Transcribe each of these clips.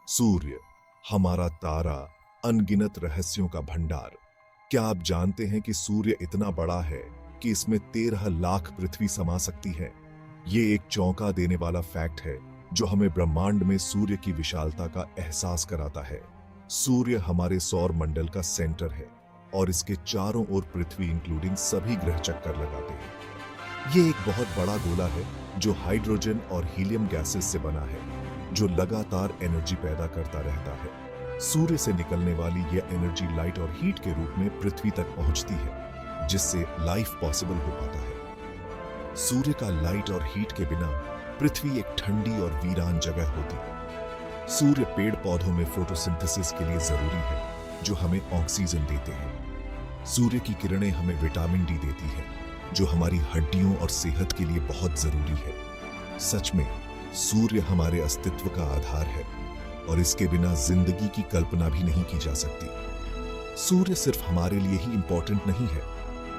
सूर्य, हमारा तारा, अनगिनत रहस्यों का भंडार। क्या आप जानते हैं कि सूर्य इतना बड़ा है कि इसमें 13 लाख पृथ्वी समा सकती है? ये एक चौंका देने वाला फैक्ट है जो हमें ब्रह्मांड में सूर्य की विशालता का एहसास कराता है। सूर्य हमारे सौर मंडल का सेंटर है और इसके चारों ओर पृथ्वी इंक्लूडिंग सभी ग्रह चक्कर लगाते हैं। ये एक बहुत बड़ा गोला है जो हाइड्रोजन और हीलियम गैसेस से बना है, जो लगातार एनर्जी पैदा करता रहता है। सूर्य से निकलने वाली यह एनर्जी लाइट और हीट के रूप में पृथ्वी तक पहुंचती है, जिससे लाइफ पॉसिबल हो पाता है। सूर्य का लाइट और हीट के बिना पृथ्वी एक ठंडी और वीरान जगह होती। सूर्य पेड़ पौधों में फोटोसिंथेसिस के लिए जरूरी है, जो हमें ऑक्सीजन देते हैं। सूर्य की किरणें हमें विटामिन डी देती है, जो हमारी हड्डियों और सेहत के लिए बहुत जरूरी है। सच में सूर्य हमारे अस्तित्व का आधार है और इसके बिना जिंदगी की कल्पना भी नहीं की जा सकती। सूर्य सिर्फ हमारे लिए ही इंपॉर्टेंट नहीं है,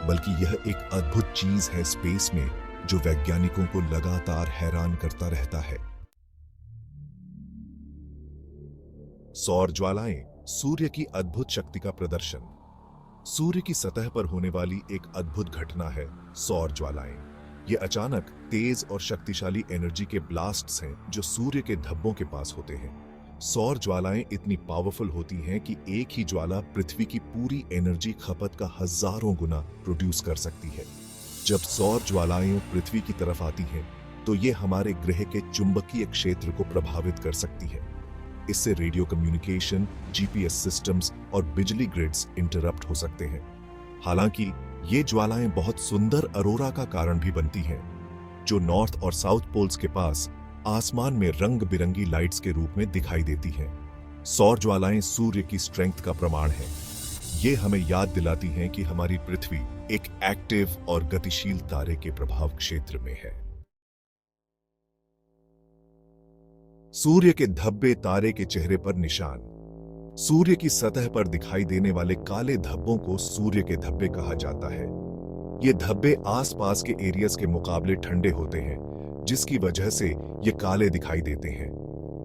बल्कि यह एक अद्भुत चीज है स्पेस में जो वैज्ञानिकों को लगातार हैरान करता रहता है। सौर ज्वालाएं सूर्य की अद्भुत शक्ति का प्रदर्शन। सूर्य की सतह पर होने वाली एक अद्भुत घटना है सौर ज्वालाएं। ये अचानक तेज और शक्तिशाली एनर्जी के ब्लास्ट्स हैं जो सूर्य के धब्बों के पास होते हैं। सौर ज्वालाएं इतनी पावरफुल होती हैं कि एक ही ज्वाला पृथ्वी की पूरी एनर्जी खपत का हजारों गुना प्रोड्यूस कर सकती है। जब सौर ज्वालाएं पृथ्वी की तरफ आती हैं, तो ये हमारे ग्रह के चुंबकीय क्षेत्र को प्रभावित कर सकती है। इससे रेडियो कम्युनिकेशन, जीपीएस सिस्टम्स और बिजली ग्रिड्स इंटरप्ट हो सकते हैं। हालांकि ये ज्वालाएं बहुत सुंदर अरोरा का कारण भी बनती हैं, जो नॉर्थ और साउथ पोल्स के पास आसमान में रंग बिरंगी लाइट्स के रूप में दिखाई देती हैं। सौर ज्वालाएं सूर्य की स्ट्रेंथ का प्रमाण है। ये हमें याद दिलाती हैं कि हमारी पृथ्वी एक एक्टिव और गतिशील तारे के प्रभाव क्षेत्र में है। सूर्य के धब्बे तारे के चेहरे पर निशान। सूर्य की सतह पर दिखाई देने वाले काले धब्बों को सूर्य के धब्बे कहा जाता है। ये धब्बे आसपास के एरियाज के मुकाबले ठंडे होते हैं, जिसकी वजह से ये काले दिखाई देते हैं।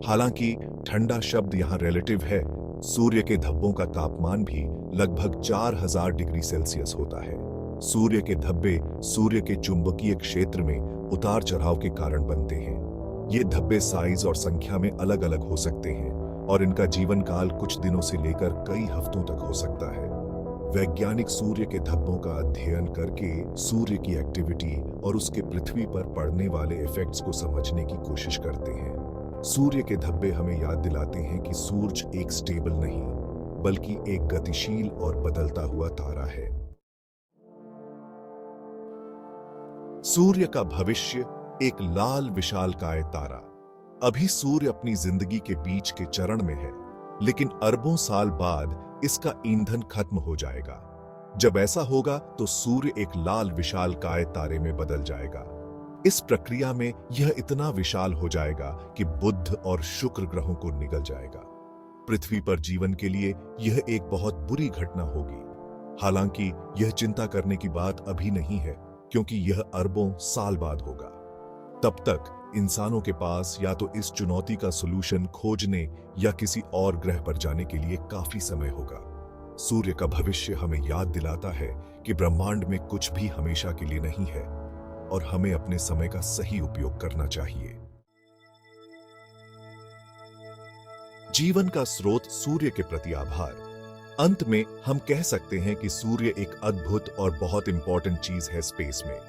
हालांकि ठंडा शब्द यहाँ रिलेटिव है। सूर्य के धब्बों का तापमान भी लगभग 4000 डिग्री सेल्सियस होता है। सूर्य के धब्बे सूर्य के चुंबकीय क्षेत्र में उतार चढ़ाव के कारण बनते हैं। ये धब्बे साइज और संख्या में अलग अलग हो सकते हैं और इनका जीवन काल कुछ दिनों से लेकर कई हफ्तों तक हो सकता है। वैज्ञानिक सूर्य के धब्बों का अध्ययन करके सूर्य की एक्टिविटी और उसके पृथ्वी पर पड़ने वाले इफेक्ट्स को समझने की कोशिश करते हैं। सूर्य के धब्बे हमें याद दिलाते हैं कि सूरज एक स्टेबल नहीं, बल्कि एक गतिशील और बदलता हुआ तारा है। सूर्य का भविष्य एक लाल विशालकाय तारा। अभी सूर्य अपनी जिंदगी के बीच के चरण में है, लेकिन अरबों साल बाद इसका ईंधन खत्म हो जाएगा। जब ऐसा होगा तो सूर्य एक लाल विशालकाय तारे में बदल जाएगा। इस प्रक्रिया में यह इतना विशाल हो जाएगा कि बुध और शुक्र ग्रहों को निगल जाएगा। पृथ्वी पर जीवन के लिए यह एक बहुत बुरी घटना होगी। हालांकि यह चिंता करने की बात अभी नहीं है, क्योंकि यह अरबों साल बाद होगा। तब तक इंसानों के पास या तो इस चुनौती का सॉल्यूशन खोजने या किसी और ग्रह पर जाने के लिए काफी समय होगा। सूर्य का भविष्य हमें याद दिलाता है कि ब्रह्मांड में कुछ भी हमेशा के लिए नहीं है और हमें अपने समय का सही उपयोग करना चाहिए। जीवन का स्रोत सूर्य के प्रति आभार। अंत में हम कह सकते हैं कि सूर्य एक अद्भुत और बहुत इंपॉर्टेंट चीज है स्पेस में।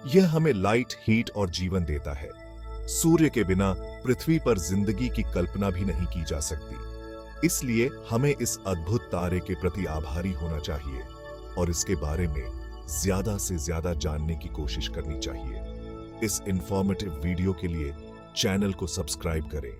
यह हमें लाइट, हीट और जीवन देता है। सूर्य के बिना पृथ्वी पर जिंदगी की कल्पना भी नहीं की जा सकती। इसलिए हमें इस अद्भुत तारे के प्रति आभारी होना चाहिए और इसके बारे में ज्यादा से ज्यादा जानने की कोशिश करनी चाहिए। इस इंफॉर्मेटिव वीडियो के लिए चैनल को सब्सक्राइब करें।